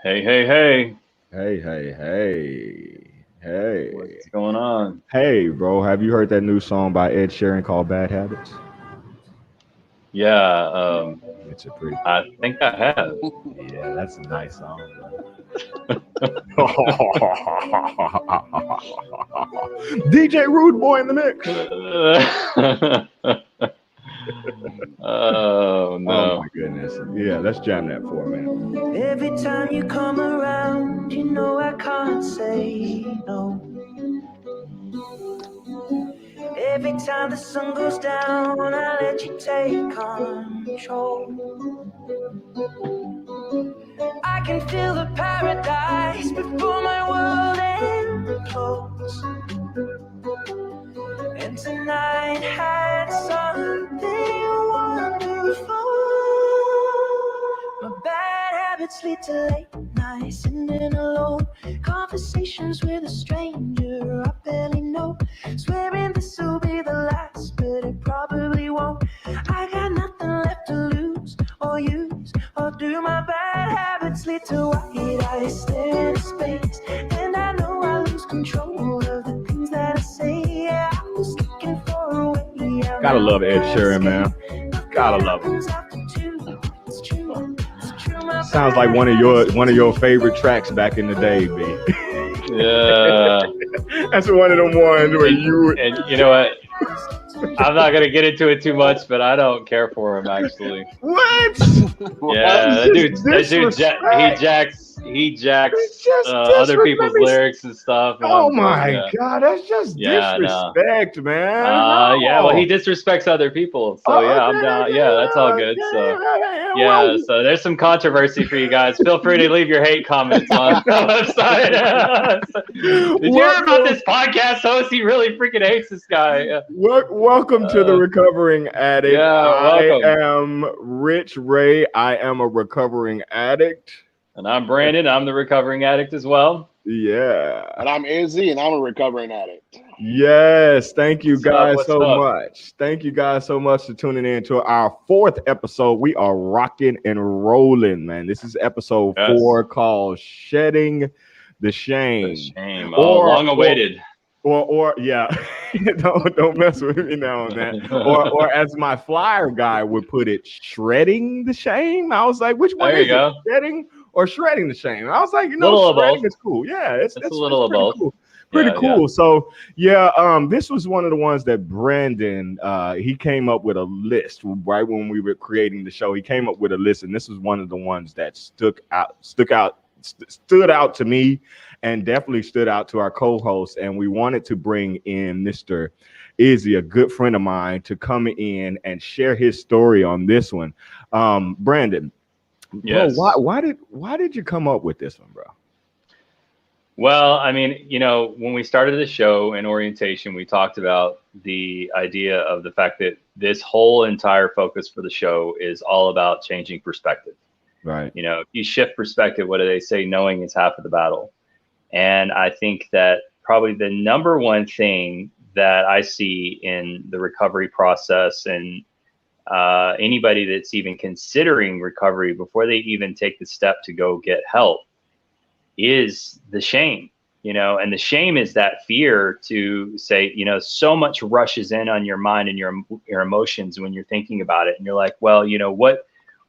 Hey, hey, hey. Hey, hey, hey, hey, What's going on? hey, bro. Have you heard that new song by Ed Sheeran called Bad Habits? Yeah, It's a pretty I think I have. Yeah, that's a nice song, bro. DJ Rude Boy in the mix. Oh, Oh my no. goodness. Yeah, let's jam that for a minute. Every time you come around, you know I can't say no. Every time the sun goes down, I let you take control. I can feel the paradise before my world implodes. And tonight had something wonderful. My bad habits lead to late nights, sitting alone. Conversations with a stranger I barely know. Swearing this will be the last, but it probably won't. I got nothing left to lose or use or do. My bad habits lead to white eyes stare into space, and I know I lose control of the things that I say. Yeah, I was looking for a way out. Gotta love Ed Sheeran, man. Gotta love him. Sounds like one of your favorite tracks back in the day, B. Yeah. That's one of them ones where you And you know what? I'm not going to get into it too much, but I don't care for him, actually. what? Yeah, This is disrespect. he jacks It's just other disrespect. Let people's me. lyrics and stuff. And Oh I'm just, my yeah. God, that's just Yeah, no. disrespect, man. Yeah, well, he How? disrespects other people. So Oh, yeah, I'm okay, down. Yeah, that's all good. So yeah, so there's some controversy for you guys. Feel free to leave your hate comments on the website. Did you hear about welcome, this podcast host? He really freaking hates this guy. Yeah, welcome to the recovering addict. yeah, I welcome. am Rich Ray. I am a recovering addict. And I'm Brandon. I'm the recovering addict as well. Yeah. And I'm Izzy, and I'm a recovering addict. Yes, thank you What's up? guys What's so up? much. Thank you guys so much for tuning in to our fourth episode. We are rocking and rolling, man. This is episode Yes. 4 called Shedding the Shame. The shame. Oh, long awaited. Or yeah, don't mess with me now on that. Or as my flyer guy would put it, shredding the shame. I was like, which one There is you it? go. Shedding or shredding the shame? I was like, Little of shredding both. is cool. Yeah, it's It's a little of pretty both. cool. Pretty Yeah, cool. So yeah, this was one of the ones that Brandon he came up with a list right when we were creating the show. He came up with a list, and this was one of the ones that stood out to me, and definitely stood out to our co-host. And we wanted to bring in Mr. Izzy, a good friend of mine, to come in and share his story on this one. Brandon, bro, Yes. why did you come up with this one, bro? Well, I mean, when we started the show in orientation, we talked about the idea of the fact that this whole entire focus for the show is all about changing perspective. Right. If you shift perspective, what do they say? Knowing is half of the battle. And I think that probably the number one thing that I see in the recovery process, and anybody that's even considering recovery before they even take the step to go get help, is the shame. And the shame is that fear to say, so much rushes in on your mind and your emotions when you're thinking about it, and you're like, well,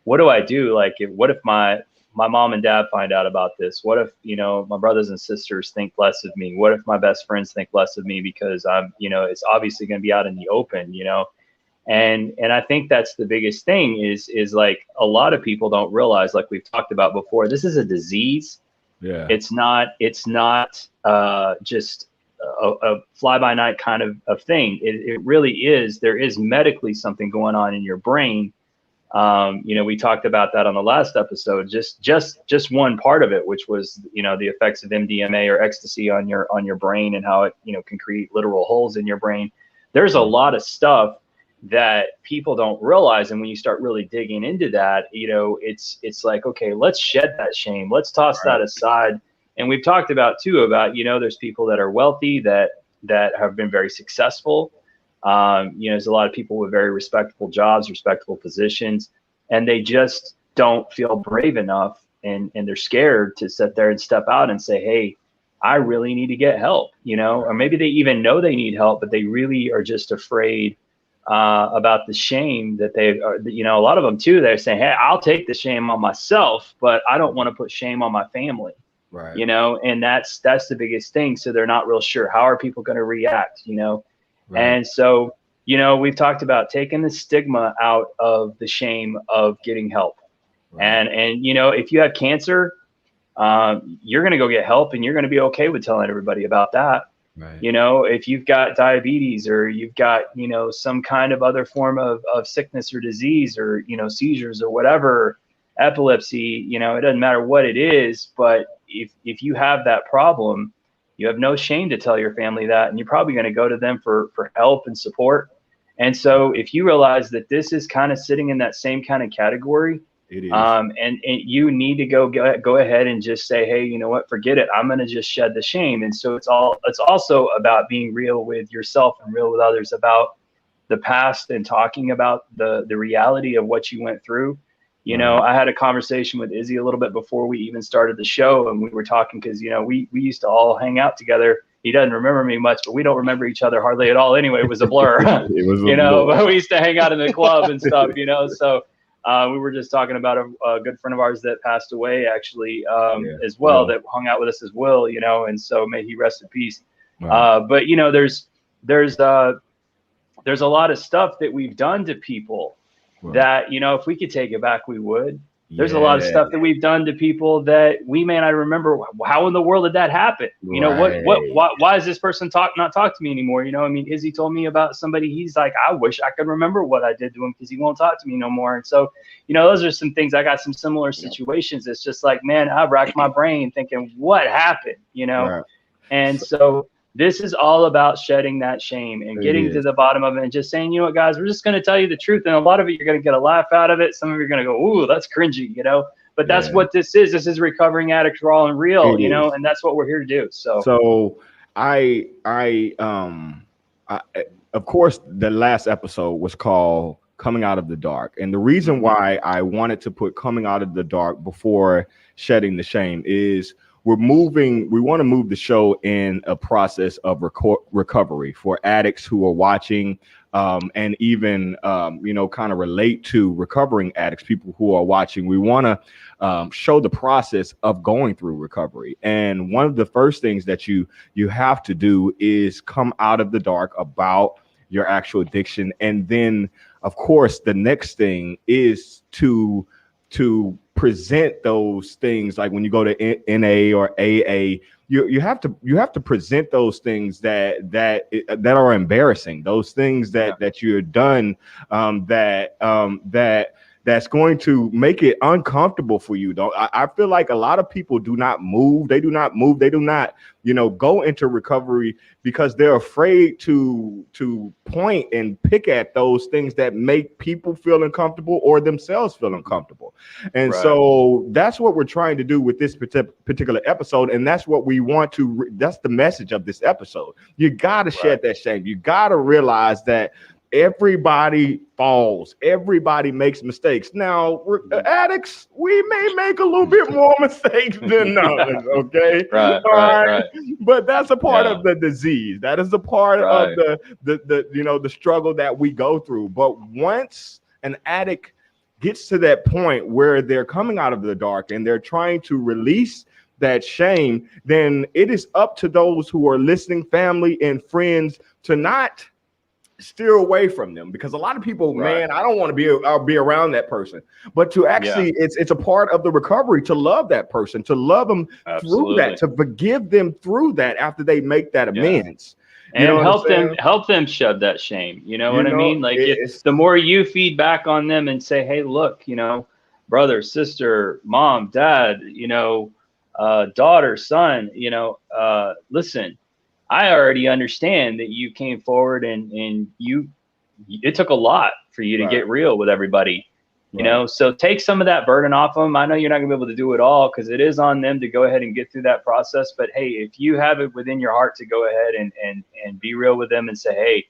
what do I do? Like, what if my mom and dad find out about this? What if, my brothers and sisters think less of me? What if my best friends think less of me because I'm, it's obviously going to be out in the open, And I think that's the biggest thing is like a lot of people don't realize, like we've talked about before, this is a disease. Yeah. It's not just a fly by night kind of thing. It really is. There is medically something going on in your brain. We talked about that on the last episode, just one part of it, which was, the effects of MDMA or ecstasy on your brain, and how it, can create literal holes in your brain. There's a lot of stuff that people don't realize. And when you start really digging into that, it's like, okay, let's shed that shame. Let's toss that aside. And we've talked about there's people that are wealthy that have been very successful. There's a lot of people with very respectable jobs, respectable positions, and they just don't feel brave enough and they're scared to sit there and step out and say, hey, I really need to get help, or maybe they even know they need help, but they really are just afraid about the shame that they are, a lot of them too, they're saying, hey, I'll take the shame on myself, but I don't want to put shame on my family. Right. And that's the biggest thing. So they're not real sure, how are people going to react, Right. And so, we've talked about taking the stigma out of the shame of getting help. Right. And if you have cancer, you're going to go get help, and you're going to be okay with telling everybody about that. Right. If you've got diabetes, or you've got, some kind of other form of sickness or disease, or, seizures or whatever, epilepsy, it doesn't matter what it is, but if you have that problem, you have no shame to tell your family that, and you're probably going to go to them for help and support. And so if you realize that this is kind of sitting in that same kind of category, it is. And you need to go ahead and just say, hey, you know what, forget it. I'm going to just shed the shame. And so it's also about being real with yourself and real with others about the past, and talking about the reality of what you went through. I had a conversation with Izzy a little bit before we even started the show, and we were talking because, we used to all hang out together. He doesn't remember me much, but we don't remember each other hardly at all anyway. It was a blur. It was a blur. But we used to hang out in the club and stuff, so we were just talking about a good friend of ours that passed away actually as well, that hung out with us as well, and so may he rest in peace. Wow. But there's a lot of stuff that we've done to people that, if we could take it back, we would. There's a lot of stuff that we've done to people that we may not remember. How in the world did that happen? Why is this person not talk to me anymore? Izzy told me about somebody. He's like, I wish I could remember what I did to him because he won't talk to me no more. And so, those are some things. I got some similar situations. It's just like, man, I racked my brain thinking, what happened? Right. And so this is all about shedding that shame and getting to the bottom of it and just saying, what, guys, we're just going to tell you the truth. And a lot of it, you're going to get a laugh out of it. Some of you are going to go, ooh, that's cringy, but that's what this is. This is recovering addicts raw and real, and that's what we're here to do. So I of course, the last episode was called Coming Out of the Dark. And the reason why I wanted to put Coming Out of the Dark before shedding the shame is we want to move the show in a process of recovery for addicts who are watching, and even, kind of relate to recovering addicts, people who are watching. We want to show the process of going through recovery. And one of the first things that you have to do is come out of the dark about your actual addiction. And then, of course, the next thing is to present those things, like when you go to NA or AA, you have to present those things that are embarrassing, those things that you're done, that's going to make it uncomfortable for you. I feel like a lot of people do not move. They do not go into recovery because they're afraid to point and pick at those things that make people feel uncomfortable or themselves feel uncomfortable. And so that's what we're trying to do with this particular episode. And that's what we want to, that's the message of this episode. You got to shed that shame. You got to realize that everybody falls. Everybody makes mistakes. Now, addicts, we may make a little bit more mistakes than others, okay? Right. But that's a part of the disease. That is a part of the struggle that we go through. But once an addict gets to that point where they're coming out of the dark and they're trying to release that shame, then it is up to those who are listening, family and friends, to not steer away from them, because a lot of people, man, I don't want to be around that person, but to actually, it's a part of the recovery to love that person, to love them through that, to forgive them through that after they make that amends. And help them shed that shame. You know what I mean? Like the more you feed back on them and say, hey, look, brother, sister, mom, dad, daughter, son, listen, I already understand that you came forward and it took a lot for you to get real with everybody, you know, so take some of that burden off them. I know you're not gonna be able to do it all because it is on them to go ahead and get through that process. But hey, if you have it within your heart to go ahead and be real with them and say, hey,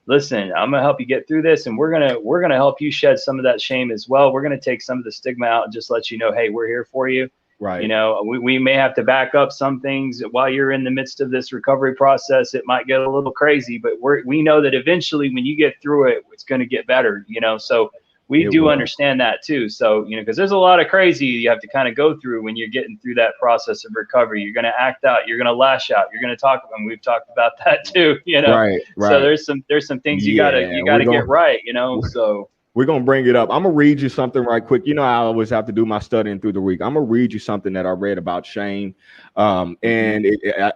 listen, I'm gonna help you get through this, and we're gonna help you shed some of that shame as well. We're gonna take some of the stigma out and just let you know, hey, we're here for you. Right. You know, we may have to back up some things while you're in the midst of this recovery process. It might get a little crazy, but we know that eventually when you get through it, it's going to get better, you know, so we do understand that too. So, you know, because there's a lot of crazy you have to kind of go through when you're getting through that process of recovery. You're going to act out, you're going to lash out, you're going to talk, and we've talked about that too, you know. Right. So there's some things you gotta get right, you know. So we're going to bring it up. I'm going to read you something right quick. You know, I always have to do my studying through the week. I'm going to read you something that I read about shame. And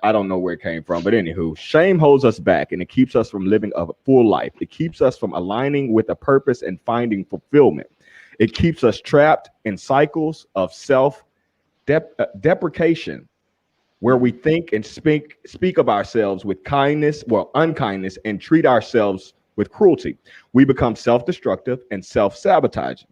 I don't know where it came from, but anywho, shame holds us back and it keeps us from living a full life. It keeps us from aligning with a purpose and finding fulfillment. It keeps us trapped in cycles of self-deprecation, where we think and speak of ourselves with kindness, unkindness, and treat ourselves with cruelty. We become self-destructive and self-sabotaging.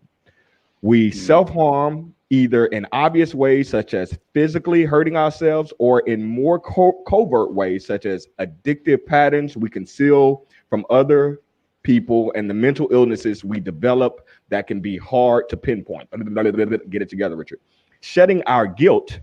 We self-harm either in obvious ways, such as physically hurting ourselves, or in more covert ways, such as addictive patterns we conceal from other people and the mental illnesses we develop that can be hard to pinpoint. Get it together, Richard. Shedding our guilt.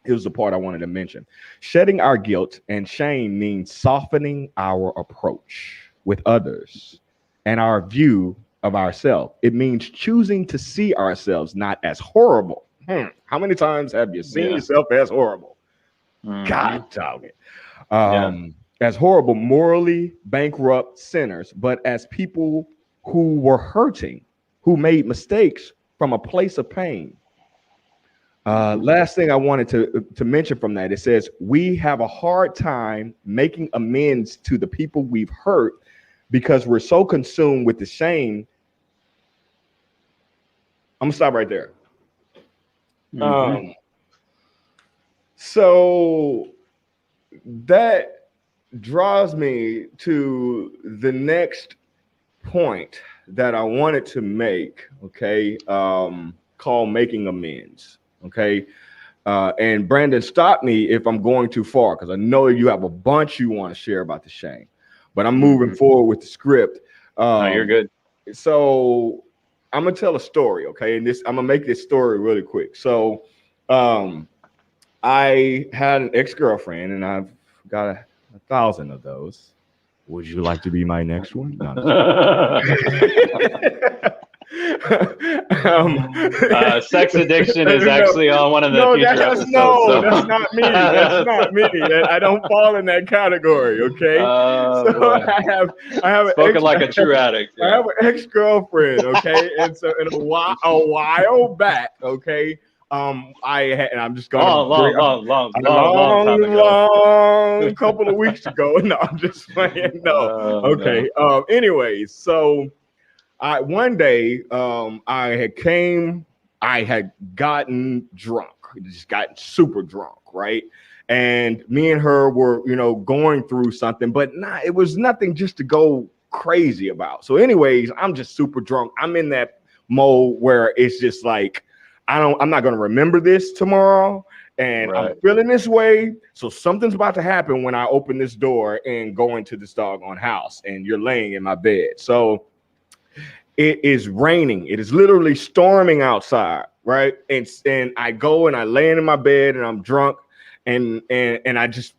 Here's the part I wanted to mention. Shedding our guilt and shame means softening our approach with others and our view of ourselves. It means choosing to see ourselves not as horrible. How many times have you seen yourself as horrible? God dog it. As horrible, morally bankrupt sinners, but as people who were hurting, who made mistakes from a place of pain. Last thing I wanted to mention from that, it says we have a hard time making amends to the people we've hurt because we're so consumed with the shame. I'm gonna stop right there. So that draws me to the next point that I wanted to make, okay, called making amends. Okay. And Brandon, stop me if I'm going too far, because I know you have a bunch you want to share about the shame, but I'm moving forward with the script. No, you're good. So I'm going to tell a story. Okay. And I'm going to make this story really quick. So I had an ex-girlfriend and I've got 1,000 of those. Would you like to be my next one? No, sex addiction is actually on one of the future episodes. That's not me. That's not me. I don't fall in that category. Okay. I have spoken like a true addict. I have an ex-girlfriend. Okay, and so a while back. Okay. I'm just going long couple of weeks ago. No, I'm just playing. No. Okay. No. Anyways, so one day I had gotten drunk, just gotten super drunk, right? And me and her were, going through something, but it was nothing just to go crazy about. So anyways, I'm just super drunk. I'm in that mode where it's just like, I'm not going to remember this tomorrow. And I'm feeling this way. So something's about to happen when I open this door and go into this doggone house and you're laying in my bed. So it is raining. It is literally storming outside. Right. And I go and I lay in my bed and I'm drunk and I just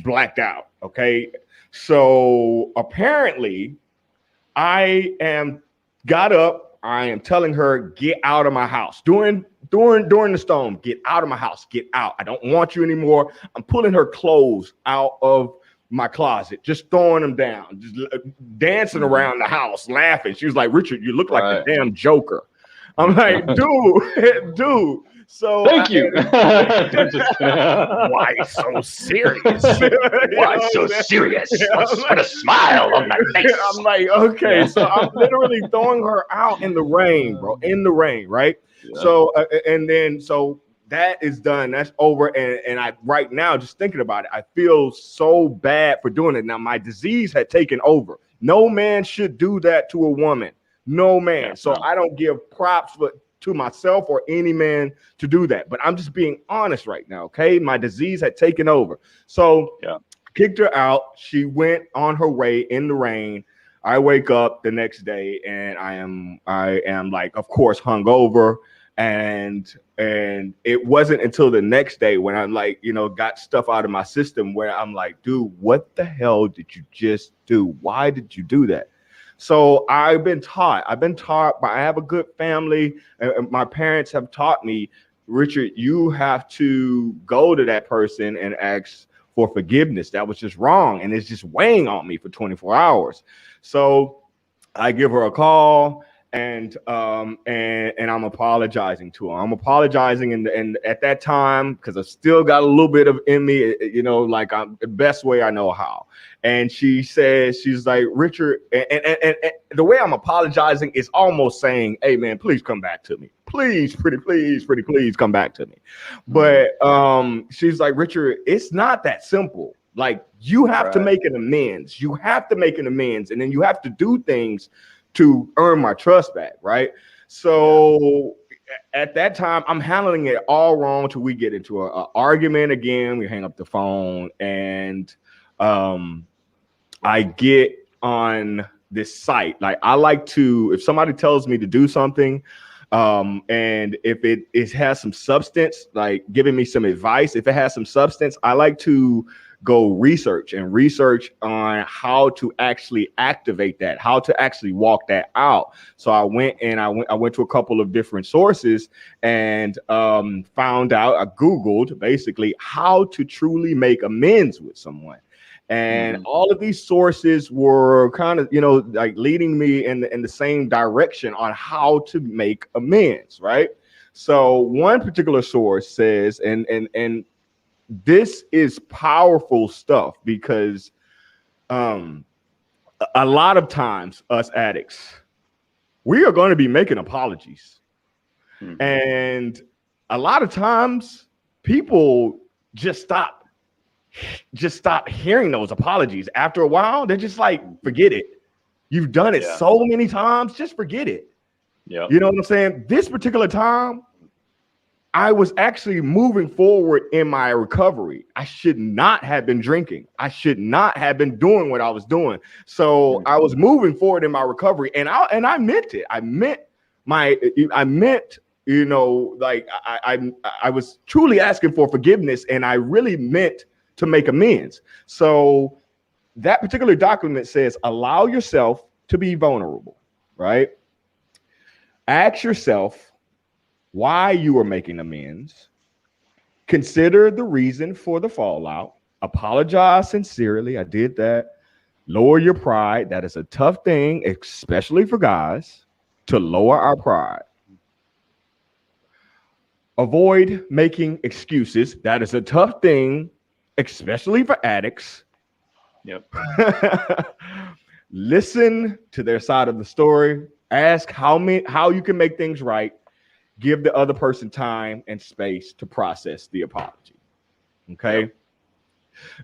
blacked out. OK, so apparently I got up. I am telling her, get out of my house. During the storm, get out of my house, get out. I don't want you anymore. I'm pulling her clothes out of my closet, just throwing them down, just dancing around the house, laughing. She was like, Richard, you look like the damn Joker. I'm like, dude. So thank you. Why so serious? Why so serious? Let's put a smile on my face. I'm like, okay. So I'm literally throwing her out in the rain, bro. In the rain, right? Yeah. So so that is done. That's over. And I right now, just thinking about it, I feel so bad for doing it. Now my disease had taken over. No man should do that to a woman. No man. Yeah, so I don't give props to myself or any man to do that. But I'm just being honest right now, okay? My disease had taken over. So kicked her out. She went on her way in the rain. I wake up the next day and I am like, of course, hungover. And it wasn't until the next day when I'm like, got stuff out of my system where I'm like, dude, what the hell did you just do? Why did you do that? So I've been taught, I have a good family, and my parents have taught me, Richard, you have to go to that person and ask for forgiveness. That was just wrong. And it's just weighing on me for 24 hours. So I give her a call, and I'm apologizing to her. I'm apologizing, and at that time, because I still got a little bit of in me, like I'm the best way I know how. And she says, she's like, Richard, and the way I'm apologizing is almost saying, hey man, please come back to me. Please, please come back to me. But she's like, Richard, it's not that simple. Like, you have to make an amends. You have to make an amends, and then you have to do things to earn my trust back, right? So at that time, I'm handling it all wrong till we get into an argument again. We hang up the phone, and I get on this site. Like, I like to, if somebody tells me to do something, and if it has some substance, like giving me some advice, if it has some substance, I like to go research on how to actually activate that, how to actually walk that out. So I went to a couple of different sources and found out, I Googled basically how to truly make amends with someone. And all of these sources were kind of, like leading me in the same direction on how to make amends, right? So one particular source says, and this is powerful stuff, because a lot of times us addicts, we are going to be making apologies. And a lot of times people just stop hearing those apologies. After a while, they're just like, forget it. You've done it so many times, just forget it. Yeah. You know what I'm saying? This particular time, I was actually moving forward in my recovery. I should not have been drinking. I should not have been doing what I was doing. So I was moving forward in my recovery, and I meant it. I meant, like I was truly asking for forgiveness, and I really meant to make amends. So that particular document says, allow yourself to be vulnerable, right? Ask yourself why you are making amends. Consider the reason for the fallout. Apologize sincerely. I did that. Lower your pride. That is a tough thing, especially for guys, to lower our pride. Avoid making excuses. That is a tough thing, especially for addicts. Yep. Listen to their side of the story. Ask how you can make things right. Give the other person time and space to process the apology. Okay. Yep.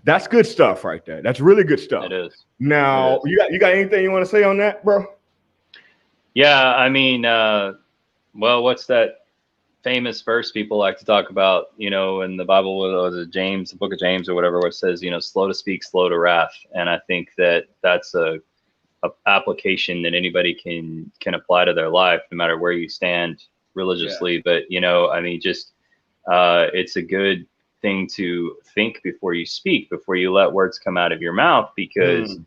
That's good stuff right there. That's really good stuff. It is. Now, you got anything you want to say on that, bro? Yeah, I mean, well, what's that famous verse people like to talk about, in the Bible, was it James, the book of James or whatever, where it says, slow to speak, slow to wrath. And I think that that's a application that anybody can apply to their life, no matter where you stand religiously. But, I mean, just it's a good thing to think before you speak, before you let words come out of your mouth, because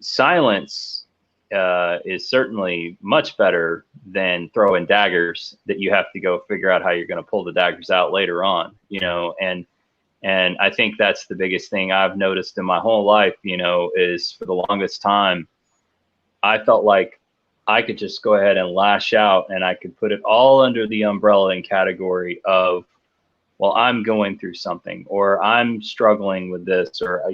silence is certainly much better than throwing daggers that you have to go figure out how you're going to pull the daggers out later on, and I think that's the biggest thing I've noticed in my whole life, is for the longest time, I felt like I could just go ahead and lash out, and I could put it all under the umbrella and category of, well, I'm going through something, or I'm struggling with this, or,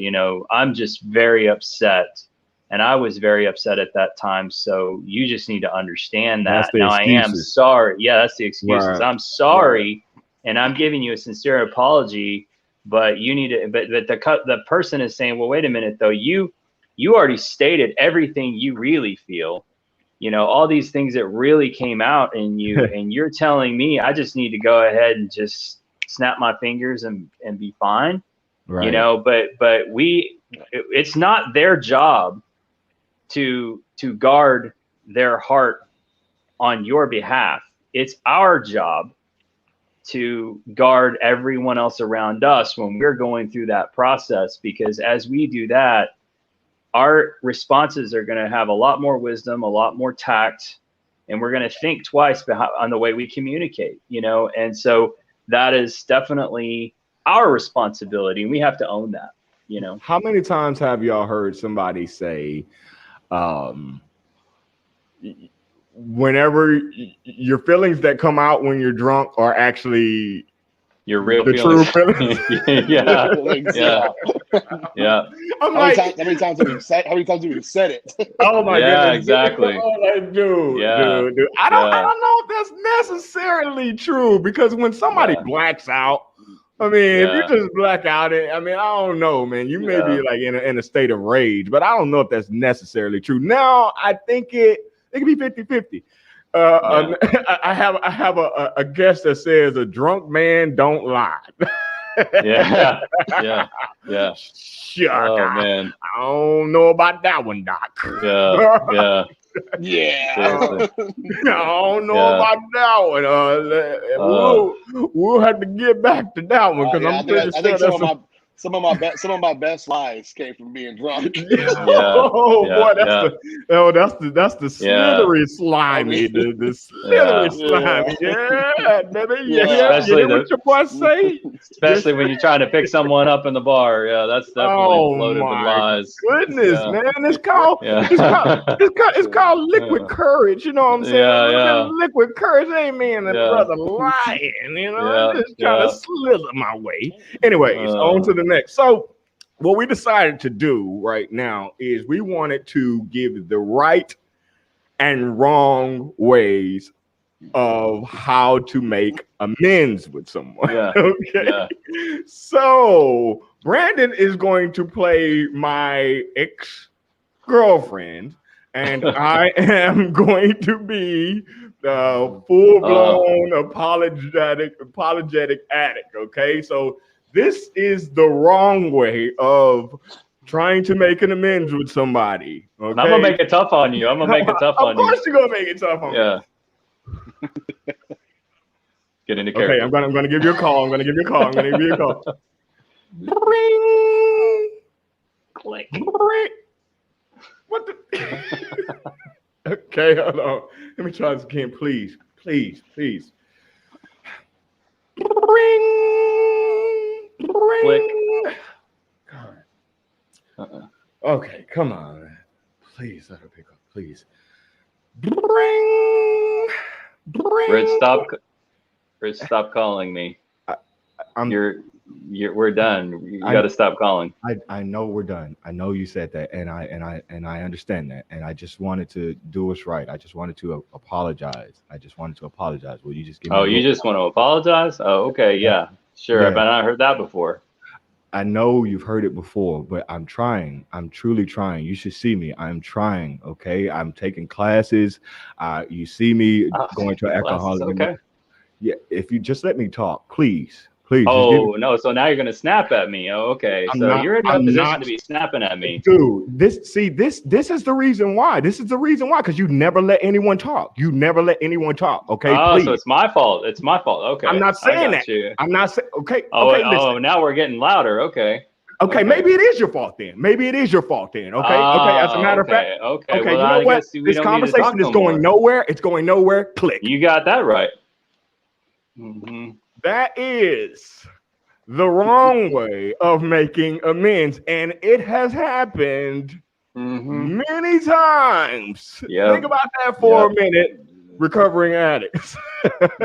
I'm just very upset. And I was very upset at that time. So you just need to understand that. Now, I am sorry. Yeah, that's the excuses. Right. I'm sorry. Right. And I'm giving you a sincere apology, but you need to, but the person is saying, well, wait a minute though. You already stated everything you really feel, all these things that really came out in you, and you're telling me I just need to go ahead and just snap my fingers and be fine. Right. But it's not their job to guard their heart on your behalf. It's our job to guard everyone else around us when we're going through that process, because as we do that, our responses are going to have a lot more wisdom, a lot more tact, and we're going to think twice on the way we communicate, and so that is definitely our responsibility, and we have to own that. How many times have y'all heard somebody say, whenever your feelings that come out when you're drunk are actually your real the feelings. true feelings? Yeah. I'm how many times have you said it? Oh my yeah, goodness. exactly. Dude. I don't know if that's necessarily true, because when somebody blacks out, I mean, if you just black out, I don't know, man. You may be like in a state of rage, but I don't know if that's necessarily true. Now, I think it can be 50-50. I have a guest that says a drunk man don't lie. Yeah. Sure, oh man, I don't know about that one, Doc. Yeah. I don't know about that one. We'll have to get back to that one, because I'm pretty sure that's some of my best lies came from being drunk. That's the slithery slimy, the slithery slimy. Yeah, baby. Especially what your boy say. Especially when you're trying to pick someone up in the bar. Yeah, that's definitely loaded with lies. Goodness, man, it's called liquid courage. You know what I'm saying? Liquid courage ain't mean that brother lying. I'm just trying to slither my way. Anyways, on to the next. So what we decided to do right now is we wanted to give the right and wrong ways of how to make amends with someone. Okay. So Brandon is going to play my ex-girlfriend, and I am going to be the full-blown apologetic addict. Okay, so this is the wrong way of trying to make an amends with somebody. Okay? And I'm gonna make it tough on you. Of course you're gonna make it tough on me. Get into character. Okay, I'm gonna give you a call. Ring. Click. What the? Okay, hold on. Let me try this again, please. Ring. Click. Okay, come on, man. Please let her pick up, please. Ring. Rich, stop calling me. We're done. You got to stop calling. I know we're done. I know you said that, and I understand that, and I just wanted to do us right. I just wanted to apologize. Will you just give me? Oh, you just want to apologize? Oh, okay, yeah, sure. I've not heard that before. I know you've heard it before, but I'm trying. I'm truly trying. You should see me. I'm trying. Okay, I'm taking classes. You see me going to alcoholic. Okay. Yeah, if you just let me talk, please. Oh no! So now you're gonna snap at me. Oh, okay. You're in a position to be snapping at me, dude. This is the reason why. Because you never let anyone talk. Okay. Oh, please. So it's my fault. Okay. I'm not saying that. I'm not saying. Okay. Oh, now we're getting louder. Okay. Okay, maybe it is your fault then. Okay. As a matter of fact. Okay. Well, you know what? This conversation is going nowhere. It's going nowhere. Click. You got that right. Mm-hmm. That is the wrong way of making amends, and it has happened many times. Think about that for a minute, recovering addicts.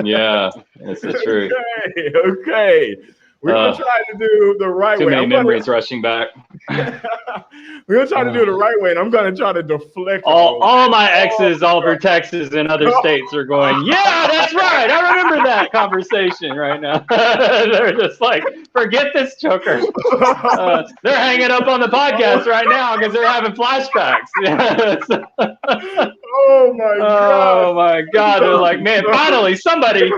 Yeah, that's the truth. Okay. We're going to try to do the right way. Too many memories rushing back. We're going to try to do the right way, and I'm going to try to deflect. All my exes over Texas and other states are going, yeah, that's right. I remember that conversation right now. They're just like, forget this choker. They're hanging up on the podcast right now because they're having flashbacks. Oh, my God. Oh, my God. They're like, man, finally, somebody's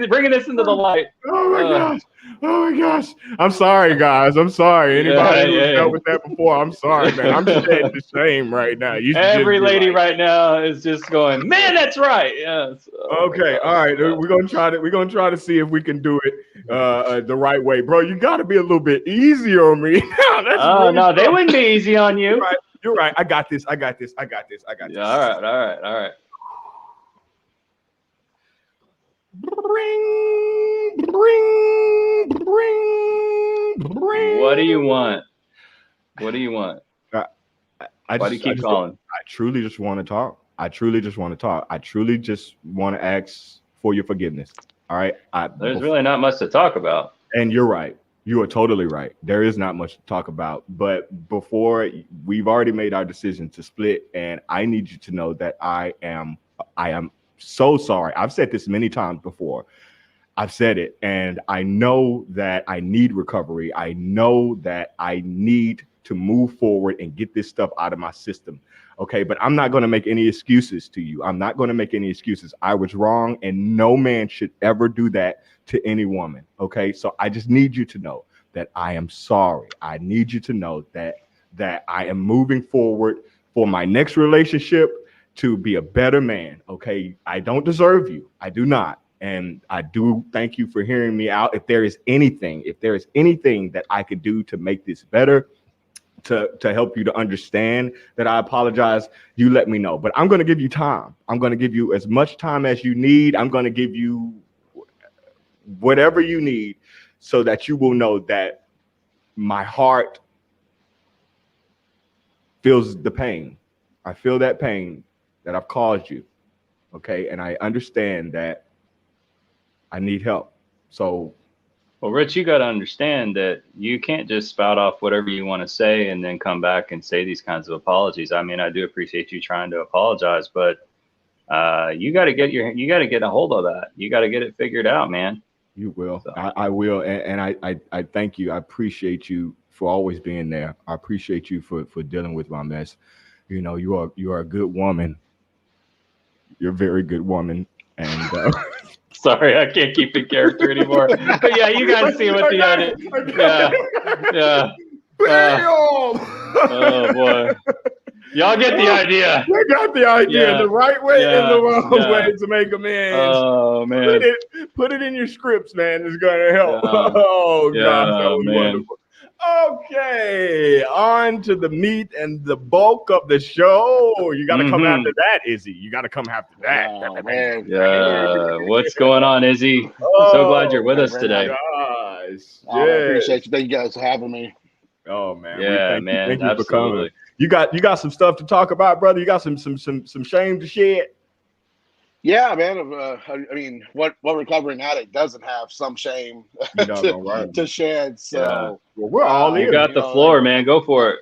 bringing this into the light. Oh my gosh. Oh my gosh. I'm sorry, guys. I'm sorry. Anybody who's dealt with that before, I'm sorry, man. I'm shedding the shame right now. You should Every just be lady like, right now is just going, man, that's right. Yes. okay, all right. We're gonna try to see if we can do it the right way, bro. You got to be a little bit easier on me. That's Oh really no, tough. they wouldn't be easy on you. You're right. I got this. Yeah, all right. What do you want? What do you want? Why do you keep calling? I truly just want to talk. I truly just want to ask for your forgiveness. All right. There's really not much to talk about. And you're right. You are totally right. There is not much to talk about. But before, we've already made our decision to split, and I need you to know that I am so sorry. I've said this many times before. I've said it, and I know that I need recovery. I know that I need to move forward and get this stuff out of my system. Okay, but I'm not going to make any excuses to you. I'm not going to make any excuses. I was wrong, and no man should ever do that to any woman. Okay, so I just need you to know that I am sorry. I need you to know that I am moving forward for my next relationship to be a better man. Okay, I don't deserve you. I do not. And I do thank you for hearing me out. If there is anything that I could do to make this better, to help you to understand that I apologize, you let me know. But I'm going to give you time. I'm going to give you as much time as you need. I'm going to give you whatever you need so that you will know that my heart feels the pain. I feel that pain that I've caused you. Okay. And I understand that I need help. So, well, Rich, you got to understand that you can't just spout off whatever you want to say and then come back and say these kinds of apologies. I mean, I do appreciate you trying to apologize, but you got to get a hold of that. You got to get it figured out, man. You will. So. I will. And I thank you. I appreciate you for always being there. I appreciate you for dealing with my mess. You know, you are a good woman. You're a very good woman. And sorry, I can't keep in character anymore. But yeah, you guys see what the idea. Yeah. Oh boy. Y'all get the idea. We got the idea. The right way and the wrong way to make amends. Oh man. Put it in your scripts, man. It's gonna help. Oh gosh, that was wonderful. Okay, on to the meat and the bulk of the show. You got to come after that, Izzy. You got to come after that. Oh, man. Yeah. What's going on, Izzy? So glad you're with us today. Gosh. I appreciate you. Thank you guys for having me. Oh man. Yeah, man. Thank you for coming. You got some stuff to talk about, brother. You got some shame to shed. Yeah, man. I mean, what recovering addict doesn't have some shame to shed? So well, we're all in. You got the floor, man. Go for it.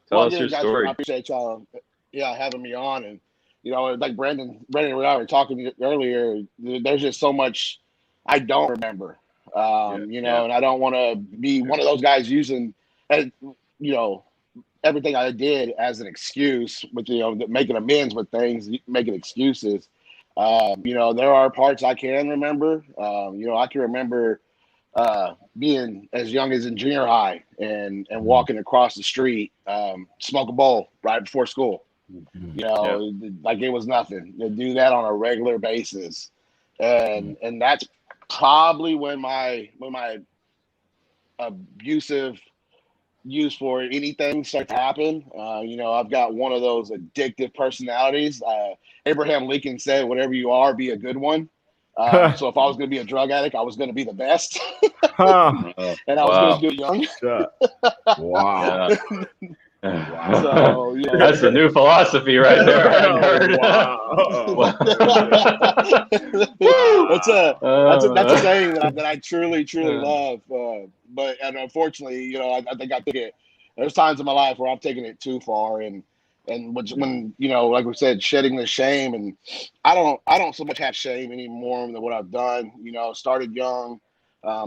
Tell us your story. I appreciate y'all, having me on. And like Brandon and I were talking earlier. There's just so much I don't remember. And I don't want to be one of those guys using, everything I did as an excuse, with making amends with things, making excuses. There are parts I can remember. I can remember being as young as in junior high and walking across the street, smoke a bowl right before school. Like it was nothing. To do that on a regular basis, and that's probably when my abusive use for anything start to happen. I've got one of those addictive personalities. Abraham Lincoln said, "Whatever you are, be a good one." So if I was going to be a drug addict, I was going to be the best, and I was going to do it young. Wow. So, that's a new philosophy right there. That's a saying that I truly love. But unfortunately, I think I took it. There's times in my life where I've taken it too far, and when like we said, shedding the shame, and I don't so much have shame anymore than what I've done. Started young,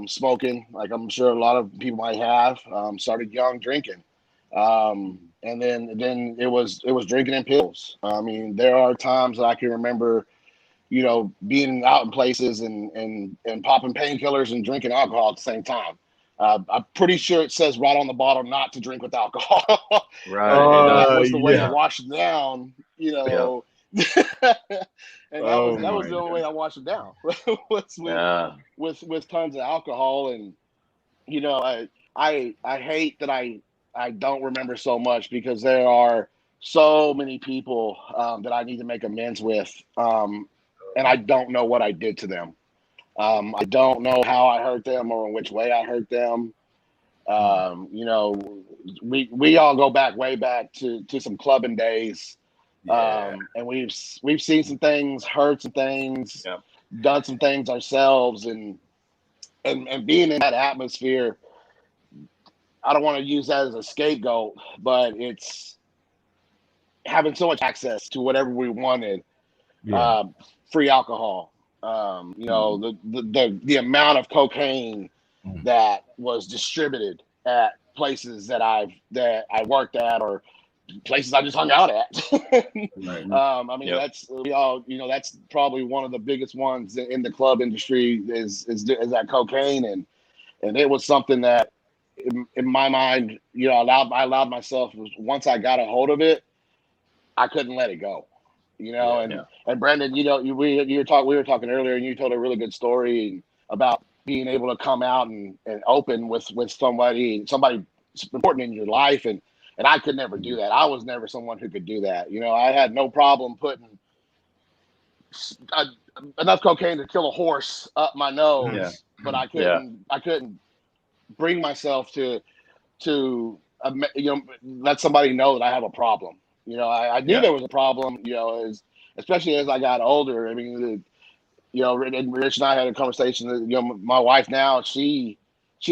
smoking, like I'm sure a lot of people might have. Started young, drinking. And then it was drinking and pills. I mean, there are times that I can remember, being out in places and popping painkillers and drinking alcohol at the same time. I'm pretty sure it says right on the bottle not to drink with alcohol. Right. That was the way yeah. to wash it down, Yeah. and that was my the only way I washed it down was Yeah. with tons of alcohol. And I hate that I don't remember so much, because there are so many people that I need to make amends with, and I don't know what I did to them. I don't know how I hurt them or in which way I hurt them. We all go back way back to some clubbing days, and we've seen some things, heard some things, Yeah. done some things ourselves, and being in that atmosphere. I don't want to use that as a scapegoat, but it's having so much access to whatever we wanted. Free alcohol, the amount of cocaine that was distributed at places that I worked at, or places I just hung out at. I mean, that's that's probably one of the biggest ones in the club industry is that cocaine, and it was something that in my mind, I allowed myself, once I got a hold of it, I couldn't let it go. And Brandon, we were talking earlier, and you told a really good story about being able to come out and open with somebody important in your life, and I could never do that. I was never someone who could do that. I had no problem putting enough cocaine to kill a horse up my nose, but I couldn't bring myself to let somebody know that I have a problem. I knew there was a problem, especially as I got older. I mean, and Rich and I had a conversation that, my wife now, she's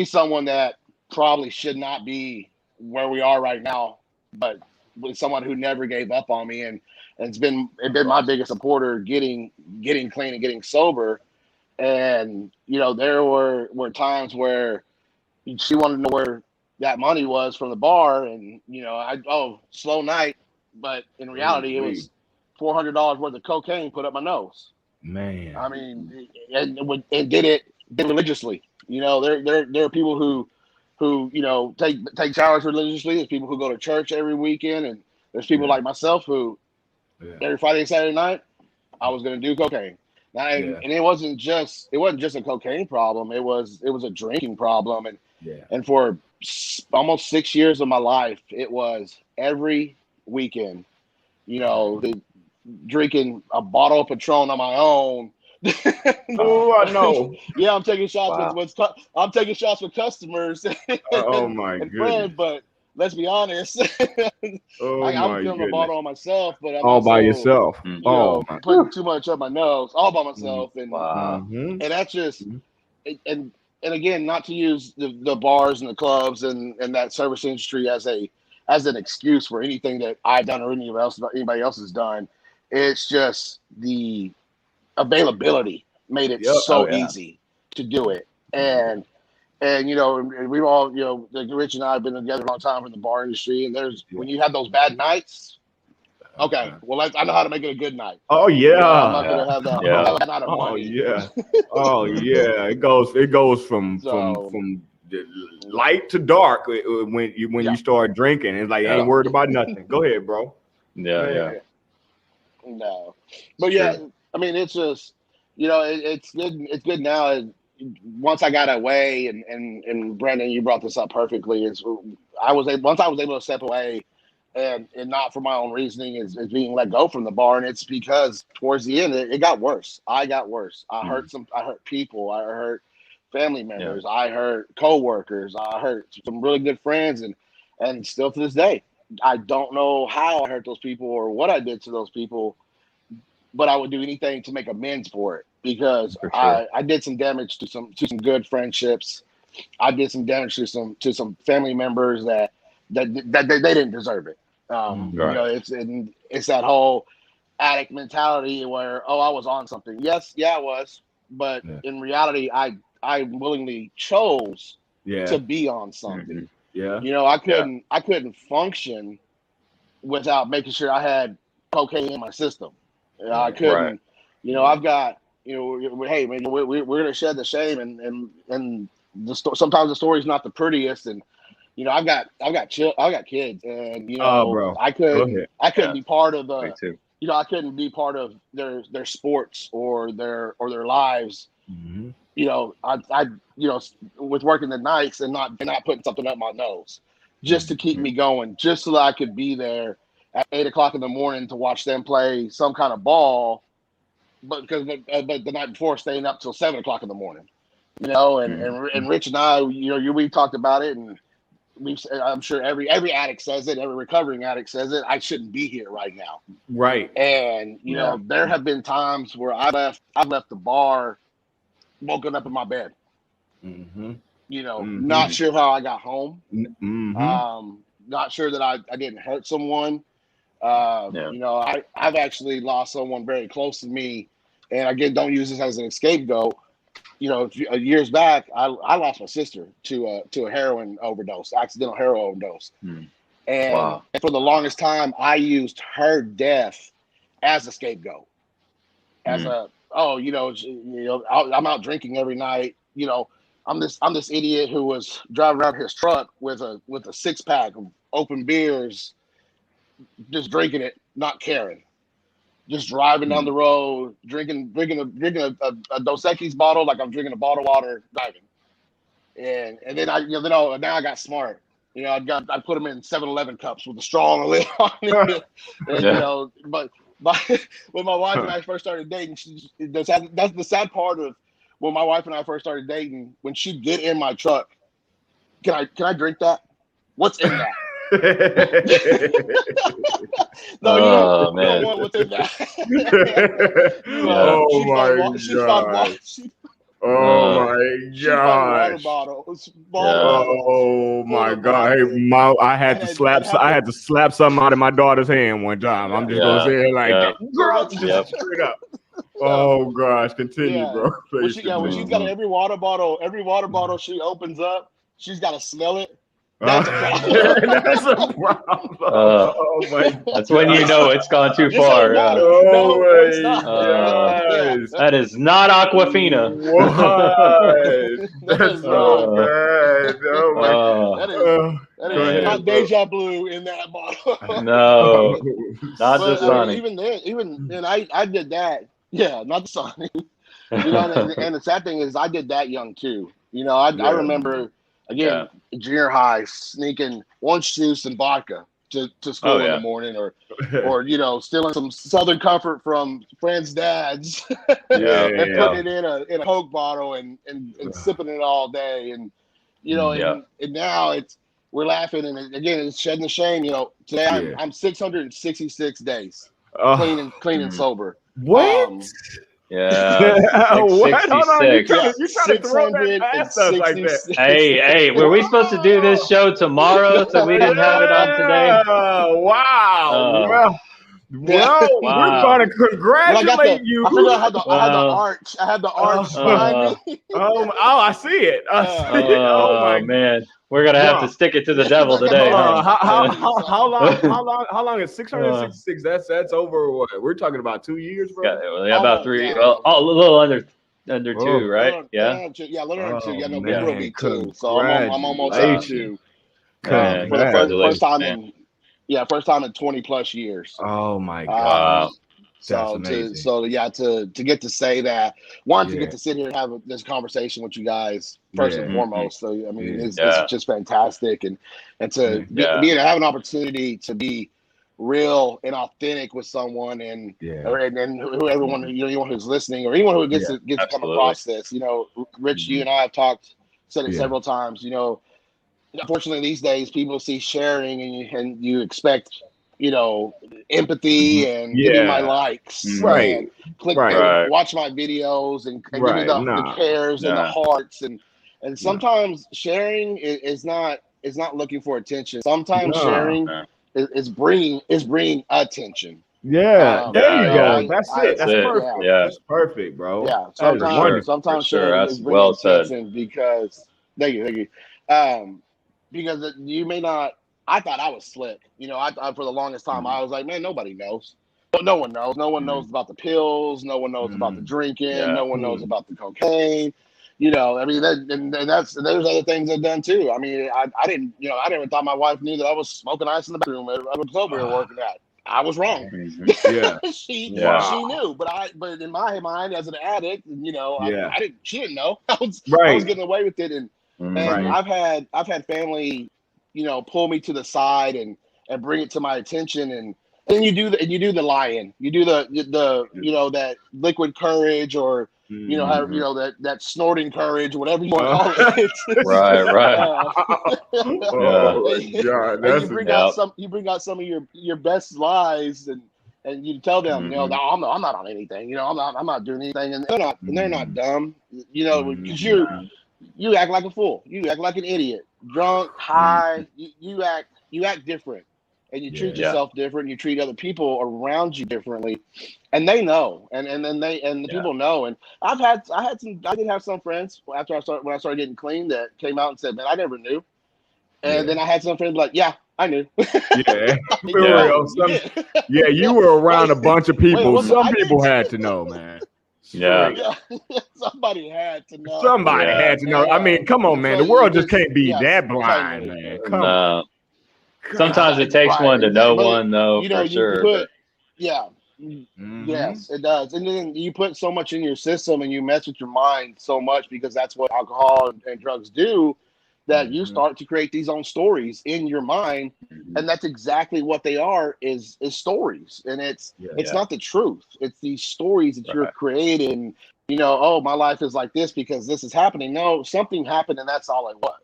someone that probably should not be where we are right now, but with someone who never gave up on me, and it's been my biggest supporter getting clean and getting sober. And, there were times where she wanted to know where that money was from the bar, and, slow night. But in reality, it was $400 worth of cocaine put up my nose. Man, I mean, and did it religiously. There are people who take showers religiously. There's people who go to church every weekend, and there's people like myself who every Friday and Saturday night I was going to do cocaine. Now, and it wasn't just a cocaine problem. It was a drinking problem, and for almost 6 years of my life, it was every weekend, drinking a bottle of Patron on my own. Oh, I know. Yeah, I'm taking shots with customers and friends, but let's be honest. I'm filling a bottle on myself, but I'm all also, by yourself. Putting too much up my nose, all by myself, and that's just and again, not to use the bars and the clubs and that service industry as an excuse for anything that I've done or anybody else has done. It's just the availability made it so easy to do it. And we've all, like Rich and I have been together a long time in the bar industry, and when you have those bad nights, okay, well, I know how to make it a good night. Oh yeah, I'm not gonna have that. Night of money. It goes from light to dark when you start drinking. It's like ain't worried about nothing. Go ahead, bro. Yeah. No, but I mean, it's just it's good. It's good now. Once I got away, and Brandon, you brought this up perfectly. Once I was able to step away, and not for my own reasoning, is being let go from the bar, and it's because towards the end it got worse. I got worse. I hurt people. I hurt family members. I hurt coworkers. I hurt some really good friends, and still to this day, I don't know how I hurt those people or what I did to those people, but I would do anything to make amends for it, because I did some damage to some good friendships. I did some damage to some family members that they didn't deserve it. It's that whole addict mentality where, I was on something. Yes, I was, but in reality, I willingly chose to be on something. I couldn't function without making sure I had cocaine in my system. I couldn't You know, I've got, you know, hey man, we're gonna shed the shame, and sometimes the story's not the prettiest, and you know, I've got kids, and you Oh, know, bro, I go couldn't ahead. I couldn't be part of Me the, too. you know, I couldn't be part of their sports or their lives. Mhm. You know, I you know, with working the nights and not putting something up my nose, just to keep Mhm. me going, just so that I could be there at 8 o'clock in the morning to watch them play some kind of ball, but but the night before staying up till 7 o'clock in the morning. You know, and Rich and I, you know, we talked about it, and I'm sure every addict says it, every recovering addict says it. I shouldn't be here right now. Right. And you Yeah. know, there have been times where I left the bar, woken up in my bed. Mhm. You know, Mhm. not sure how I got home. Mhm. Not sure that I didn't hurt someone. Yeah. You know, I've actually lost someone very close to me, and again, don't use this as an scapegoat. You know, years back, I lost my sister to a heroin overdose, accidental heroin overdose, Mm. and Wow. for the longest time, I used her death as a scapegoat, as Mm. a oh, you know, I'm out drinking every night. You know, I'm this idiot who was driving around his truck with a 6 pack of open beers, just drinking it, not caring, just driving down Mm. the road, drinking a Dos Equis bottle like I'm drinking a bottle of water, driving. And then now I got smart. You know, I put them in 7-Eleven cups with a straw on the lid on it. And, you Yeah. know, but my, when my wife and I first started dating, that's the sad part of when my wife and I first started dating. When she'd get in my truck, can I drink that? What's in that? No, Oh you don't man. want what's in that. You Yeah. Oh my god. Oh Uh, my she'd find water gosh. bottles, yeah. Oh full my of God! Hey, vodka, I had and to and have I to had to slap something out of my daughter's hand one time. I'm yeah. just gonna Yeah. say it like Yeah. that, girl. What's Just Yep. straight up. yeah. Oh gosh, continue, Yeah. bro. Please When continue. she's got Hmm. every water bottle she opens up, she's got to smell it. Uh, That's a problem. that's a problem. Uh, Oh my that's when you gosh. know it's gone too This ain't far. Yeah. water. Oh No, it's my not. Yeah. gosh. That is not Aquafina. What? That That's is so not. uh, bad. Oh my. uh, That is Go ahead, man. not bro. deja blue in that bottle. No, Oh, not But I mean, Dasani. even then, I did that. Yeah, not the Sonic. You know, and the sad thing is, I did that young too. You know, I yeah. remember Yeah. again junior high sneaking orange juice and vodka to Oh school in the yeah. morning, or you know, stealing some Southern Comfort from friends' dads Yeah. and Yeah. putting it in a Coke bottle and sipping it all day. And you know, Yeah. and now we're laughing, and again it's shedding the shame. You know, today Yeah. I'm 666 days clean and Mm. sober. What? Yeah. What? Hold on. 666. Yeah, You trying to throw that past us like that? 666. Hey, hey, were we supposed to do this show tomorrow so we didn't have it on today? Yeah. Wow. Uh, Yeah. We're wow. gonna Well, congratulate you. I figured I had the Well, arch. I had the Oh, arch behind me. I see it. I see it. Oh oh my man, we're gonna have to God. stick it to the He's devil like, I got today, the huh? arch behind me. How long is Uh, 666? That's over what? We're talking about 2 years, bro. yeah, about Almost, 3. yeah. Well, oh, a little under Oh, 2, right? Yeah. Yeah, a little under two. oh Yeah, November will man, be two. So I'm almost at Uh, congratulations. two. man, For the first Congratulations. congratulations, time man. in first time in 20 plus years. Oh my gosh. Wow. Um, That's so amazing. to get to say that, one, to get Yeah. to sit here and have this conversation with you guys first and Yeah. Hmm. foremost. So I mean, Yeah. it's Yeah. just fantastic, and to Yeah. be to have an opportunity to be real and authentic with someone, Yeah. and who everyone, you know, anyone who's listening or anyone who Yeah. gets to come Absolutely. across this. You know, Rich, you Mhm. and I have said it Yeah. several times. You know, unfortunately these days people see sharing and you expect, you know, empathy and give me my Yeah. likes Hmm. Right. and click Right. and Right. watch my videos and give me Right. the Nah. cares and the Yeah. hearts, and Nah. sometimes sharing is not looking for attention. Sometimes Nah. sharing Yeah. is bringing attention. Yeah. There Yeah. you You know, Yeah. go. That's I it. That's That's it. yeah, perfect. Yeah. That's perfect, bro. yeah. That is For sure. wonderful. For Sometimes sure. sharing is That's bringing well said. attention because thank you. You may not. I thought I was slick. You know, I for the longest time I was like, man, nobody knows. no one knows. No one knows about the pills. No one knows about the drinking. Yeah. No one knows about the cocaine. I mean, and there's other things I've done too. I mean, I didn't even thought my wife knew that I was smoking ice in the bathroom at a club we were working at. I was wrong. Yeah. she Wow. knew, but in my mind as an addict, she didn't know. I was Right. getting away with it, and Right. I've had family, pull me to the side and bring it to my attention, and you do the lying, you do the that liquid courage, or that snorting courage, whatever you want to call it. Right. Oh, yeah, And that's you bring out some of your best lies, and you tell them, no, I'm not on anything, I'm not doing anything, and they're not dumb, because you act like a fool, you act like an idiot, drunk, high, you act different, and you treat yourself different, you treat other people around you differently, and they know, and the people know. And I did have some friends when I started getting clean that came out and said, man, I never knew. And then I had some friends like, yeah, I knew. Yeah, Yeah. real. You were around a bunch of people. Some I people did. had to know, man. Yeah. Somebody had to know. Somebody had to know. I mean, come on, man. The world just can't be that blind, man. Come on. Sometimes it takes one to know one, though, for sure. Yes, it does. And then you put so much in your system, and you mess with your mind so much, because that's what alcohol and drugs do, that you start to create these own stories in your mind, and that's exactly what they are, is stories. And it's not the truth. It's these stories that you're creating. Oh, my life is like this because this is happening. No, something happened, and that's all it was.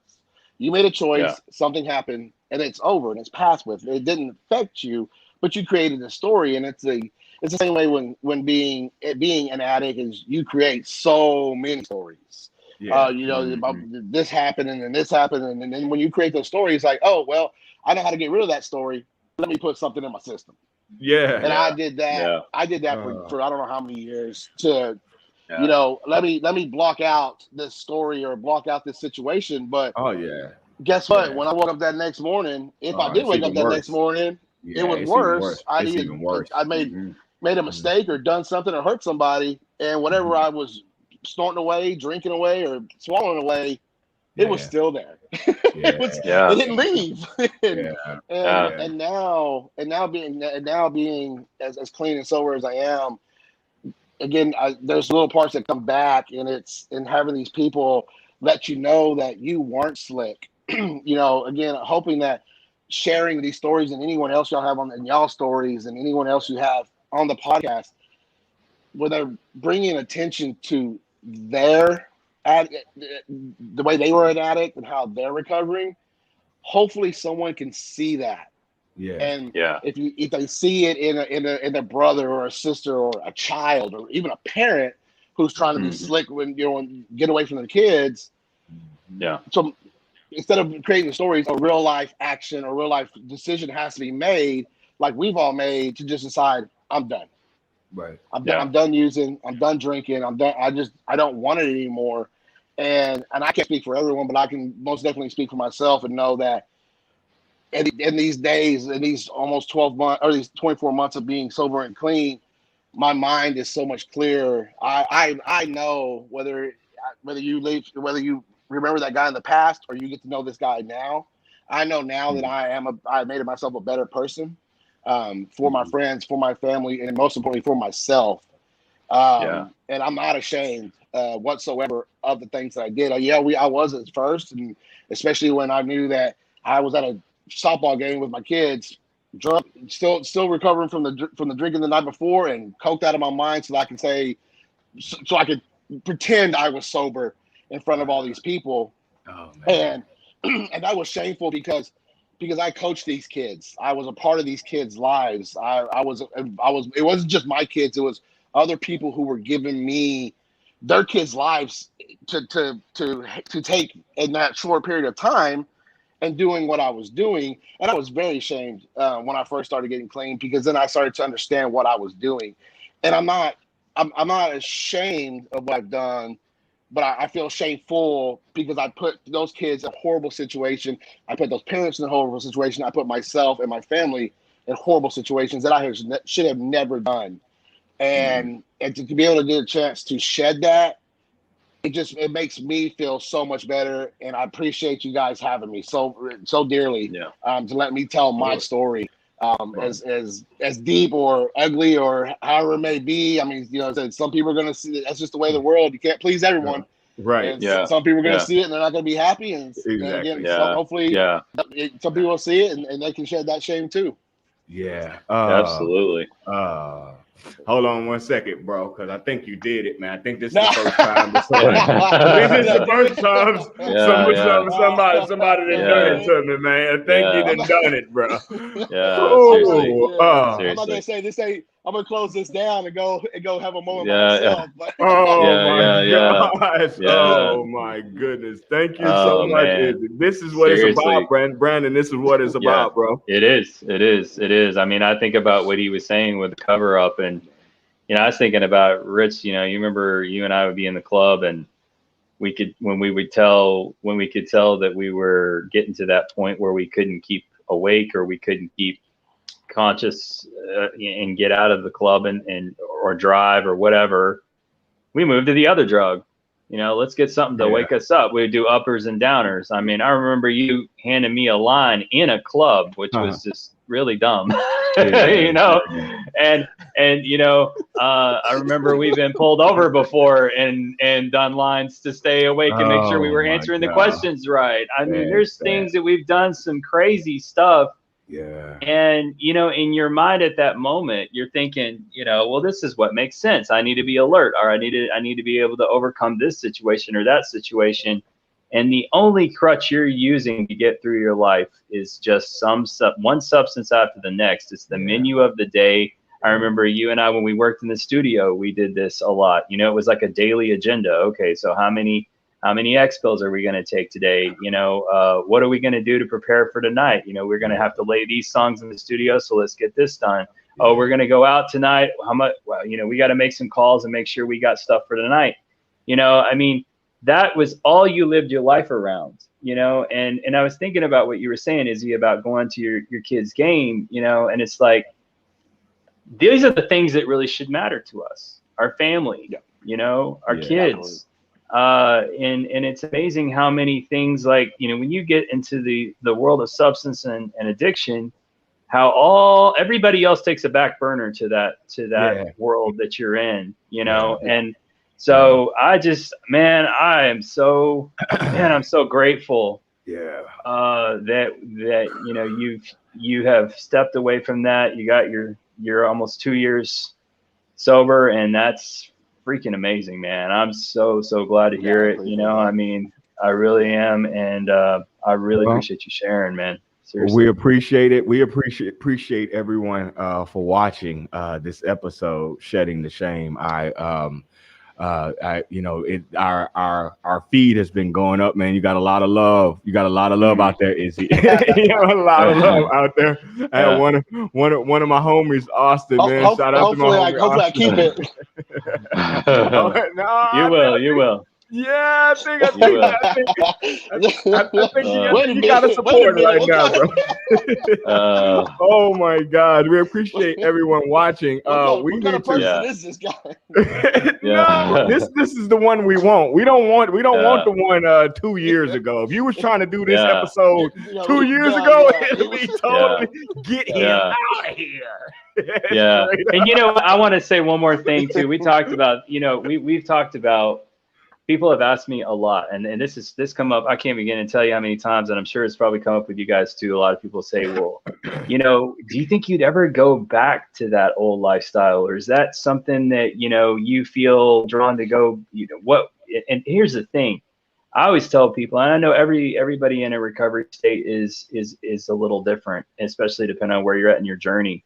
You made a choice, something happened, and it's over, and it's past with. It didn't affect you, but you created a story. And it's the same way when being an addict, is you create so many stories. About this happened, and then this happened, and then when you create those stories, like, oh well, I know how to get rid of that story. Let me put something in my system. And I did that. Yeah. I did that for I don't know how many years to. Let me block out this story or block out this situation. But guess what? When I woke up that next morning, if I did wake up that next morning, it was worse. I made a mistake or done something or hurt somebody, and whatever I was snorting away, drinking away, or swallowing away, it was still there. It didn't leave. And now being as clean and sober as I am, again, there's little parts that come back, and it's in having these people let you know that you weren't slick. Again, hoping that sharing these stories, and anyone else y'all have in y'all stories, and anyone else you have on the podcast, where they're bringing attention to the way they were an addict and how they're recovering. Hopefully someone can see that. And if they see it in a brother or a sister or a child or even a parent who's trying to be slick when get away from the kids. So instead of creating stories, a real life action or real life decision has to be made, like we've all made, to just decide, I'm done. I'm done using, I'm done drinking, I'm done. I don't want it anymore. And I can't speak for everyone, but I can most definitely speak for myself and know that in these days, in these almost 12 months or these 24 months of being sober and clean, my mind is so much clearer. I know whether you remember that guy in the past or you get to know this guy now. I know now that I made myself a better person, for my friends, for my family, and most importantly for myself. And I'm not ashamed whatsoever of the things that I did. I was at first, and especially when I knew that I was at a softball game with my kids, drunk, still recovering from the drinking the night before, and coked out of my mind, so I could pretend I was sober in front of all these people. And that was shameful because I coached these kids. I was a part of these kids' lives. It wasn't just my kids, it was other people who were giving me their kids' lives to take in that short period of time, and doing what I was doing. And I was very ashamed when I first started getting clean, because then I started to understand what I was doing. And I'm not ashamed of what I've done, but I feel shameful because I put those kids in a horrible situation. I put those parents in a horrible situation. I put myself and my family in horrible situations that I should have never done. And to be able to get a chance to shed that, it makes me feel so much better. And I appreciate you guys having me so dearly, to let me tell my story, as deep or ugly or however it may be. I mean, you know, some people are going to see it. That's just the way of the world. You can't please everyone. Right. And some people are going to see it and they're not going to be happy. And again, so hopefully some people will see it and they can shed that shame too. Yeah. Absolutely. Hold on 1 second, bro, because I think you did it, man. I think this is the first time. This is the first time somebody done it to me, man. I think you done it, bro. Seriously. I'm not gonna say this ain't. I'm gonna close this down and go have a moment by myself. But. Gosh. Oh my goodness. Thank you so much. This is what it's about, Brandon. This is what it's about, bro. It is. I mean, I think about what he was saying with the cover up, and you know, I was thinking about Rich. You know, you remember you and I would be in the club, and we could tell that we were getting to that point where we couldn't keep awake or we couldn't keep conscious and get out of the club and or drive or whatever, we moved to the other drug. You know, let's get something to wake us up. We would do uppers and downers. I mean, I remember you handing me a line in a club, which was just really dumb, you know, and you know, I remember we've been pulled over before and done lines to stay awake and make sure we were answering the questions right. I mean, there's things that we've done some crazy stuff. Yeah. And, you know, in your mind at that moment, you're thinking, you know, well, this is what makes sense. I need to be alert, or I need to be able to overcome this situation or that situation. And the only crutch you're using to get through your life is just one substance after the next. It's the menu of the day. I remember you and I, when we worked in the studio, we did this a lot. You know, it was like a daily agenda. Okay, so how many X pills are we going to take today? You know, what are we going to do to prepare for tonight? You know, we're going to have to lay these songs in the studio, so let's get this done. Oh, we're going to go out tonight. How much? Well, you know, we got to make some calls and make sure we got stuff for tonight. You know, I mean, that was all you lived your life around, you know, and I was thinking about what you were saying, Izzy, about going to your kid's game, you know, and it's like, these are the things that really should matter to us, our family, you know, our kids. And it's amazing how many things, like, you know, when you get into the world of substance and addiction, how everybody else takes a back burner to that world that you're in, you know. And so I'm so grateful that you know, you have stepped away from that. You got you're almost 2 years sober, and that's freaking amazing, man. I'm so glad to hear it. You know, I mean, I really am, and I really appreciate you sharing, man. Seriously. We appreciate it. We appreciate everyone for watching this episode, Shedding the Shame. You know, our feed has been going up, man. You got a lot of love. You got a lot of love out there, Izzy. You got a lot of love out there. And one of my homies, Austin, man. Shout out to my homie. Hopefully I keep it. You will. Yeah, I think you got to support right now, bro. Oh my God, we appreciate everyone watching. What kind of person is this guy? No, this is the one we want. We don't want the one 2 years ago. If you was trying to do this episode 2 years ago, it'd be totally get him out of here. Yeah, and you know, I want to say one more thing too. We talked about, you know, we've talked about. People have asked me a lot, and this come up. I can't begin to tell you how many times, and I'm sure it's probably come up with you guys too. A lot of people say, well, you know, do you think you'd ever go back to that old lifestyle, or is that something that, you know, you feel drawn to go, you know, what? And here's the thing. I always tell people, and I know everybody in a recovery state is a little different, especially depending on where you're at in your journey.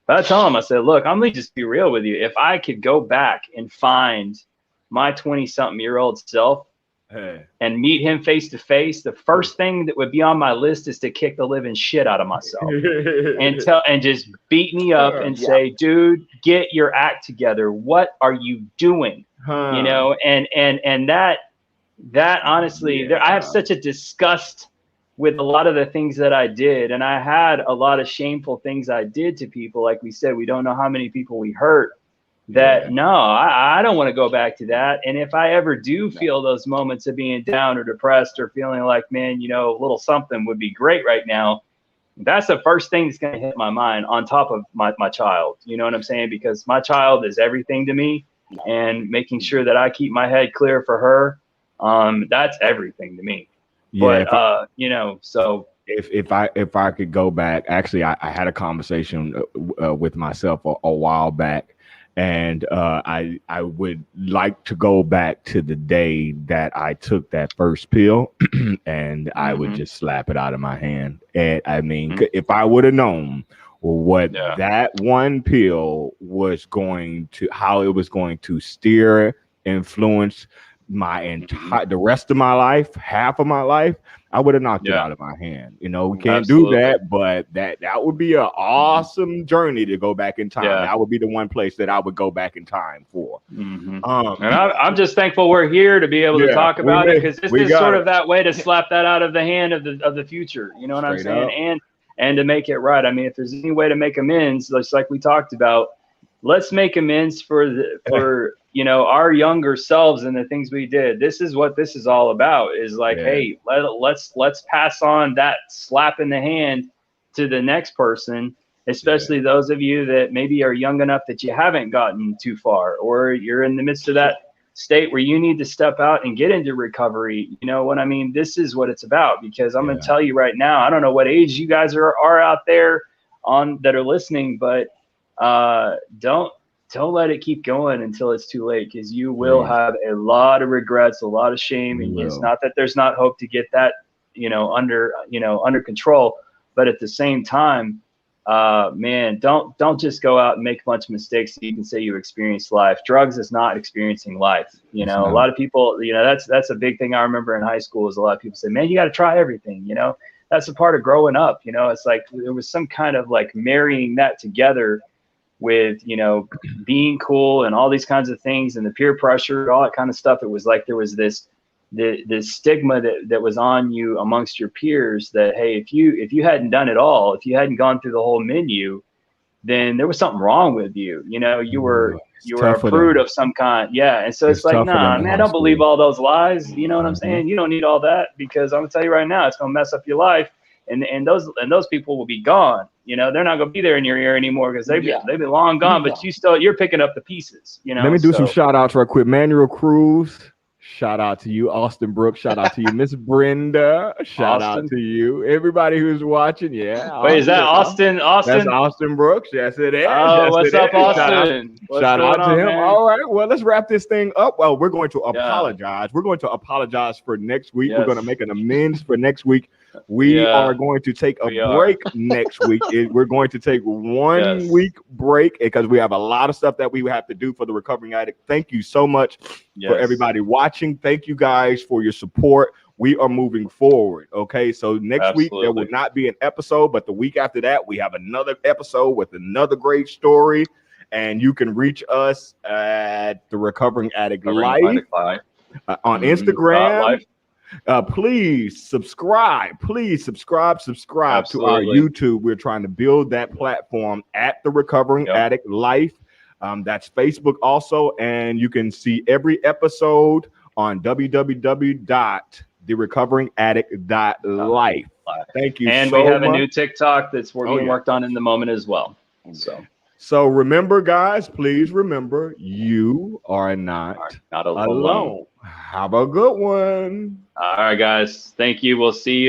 But I tell them, I said, look, I'm going to just be real with you. If I could go back and find my 20-something-year-old self and meet him face to face, the first thing that would be on my list is to kick the living shit out of myself and just beat me up and say, dude, get your act together. What are you doing? You know, and that honestly, I have such a disgust with a lot of the things that I did. And I had a lot of shameful things I did to people. Like we said, we don't know how many people we hurt. That no, I don't want to go back to that. And if I ever do feel those moments of being down or depressed or feeling like, man, you know, a little something would be great right now, that's the first thing that's going to hit my mind on top of my child. You know what I'm saying? Because my child is everything to me, and making sure that I keep my head clear for her, that's everything to me. Yeah, but you know, so if I could go back, actually, I had a conversation with myself a while back. And I would like to go back to the day that I took that first pill, and I would just slap it out of my hand. And I mean, if I would have known what that one pill was going to, how it was going to steer, influence my entire, the rest of my life, half of my life, I would have knocked it out of my hand. You know, we can't do that, but that would be an awesome journey to go back in time. That would be the one place that I would go back in time for. And I'm just thankful we're here to be able to talk about it, because this is sort of that way to slap that out of the hand of the future. You know what I'm saying? And to make it right. I mean, if there's any way to make amends, just like we talked about, let's make amends for you know, our younger selves and the things we did. This is what this is all about, is like, hey, let's pass on that slap in the hand to the next person, especially those of you that maybe are young enough that you haven't gotten too far, or you're in the midst of that state where you need to step out and get into recovery. You know what I mean? This is what it's about, because I'm going to tell you right now, I don't know what age you guys are out there on that are listening, but don't let it keep going until it's too late, because you will have a lot of regrets, a lot of shame. And it's not that there's not hope to get that, under control, but at the same time, man, don't just go out and make a bunch of mistakes so you can say you experienced life. Drugs is not experiencing life. You know, a lot of people, that's a big thing I remember in high school, is a lot of people say, man, you got to try everything. That's a part of growing up. It's like there was some kind of like marrying that together with, being cool and all these kinds of things, and the peer pressure, all that kind of stuff. It was like there was this stigma that was on you amongst your peers that, hey, if you hadn't done it all, if you hadn't gone through the whole menu, then there was something wrong with you. You were a prude of some kind. Yeah. And so it's like, nah, man, don't believe all those lies. You know what I'm saying? You don't need all that, because I'm gonna tell you right now, it's gonna mess up your life. And those people will be gone. They're not gonna be there in your ear anymore, because they've been long gone. But you're picking up the pieces. Let me do some shout outs right quick. Manuel Cruz, shout out to you. Austin Brooks, shout out to you. Miss Brenda, shout out to you. Everybody who's watching, Wait, is that Austin? That's Austin Brooks. Yes, it is. Oh, what's up, Austin? Shout out to him. Man? All right, well, let's wrap this thing up. Well, we're going to apologize. We're going to apologize for next week. We're going to make an amends for next week. We are going to take a break next week. We're going to take 1 week break, because we have a lot of stuff that we have to do for the Recovering Addict. Thank you so much for everybody watching. Thank you guys for your support. We are moving forward. Okay, so next week there will not be an episode, but the week after that we have another episode with another great story. And you can reach us at the Recovering Addict Life on Instagram. Please subscribe to our YouTube. We're trying to build that platform at the Recovering Addict Life. That's Facebook also, and you can see every episode on www.therecoveringaddict.life. Thank you. And so we have much. a new TikTok that's being worked on in the moment as well. So remember, guys, please remember, you are not alone. Have a good one. All right, guys. Thank you. We'll see you.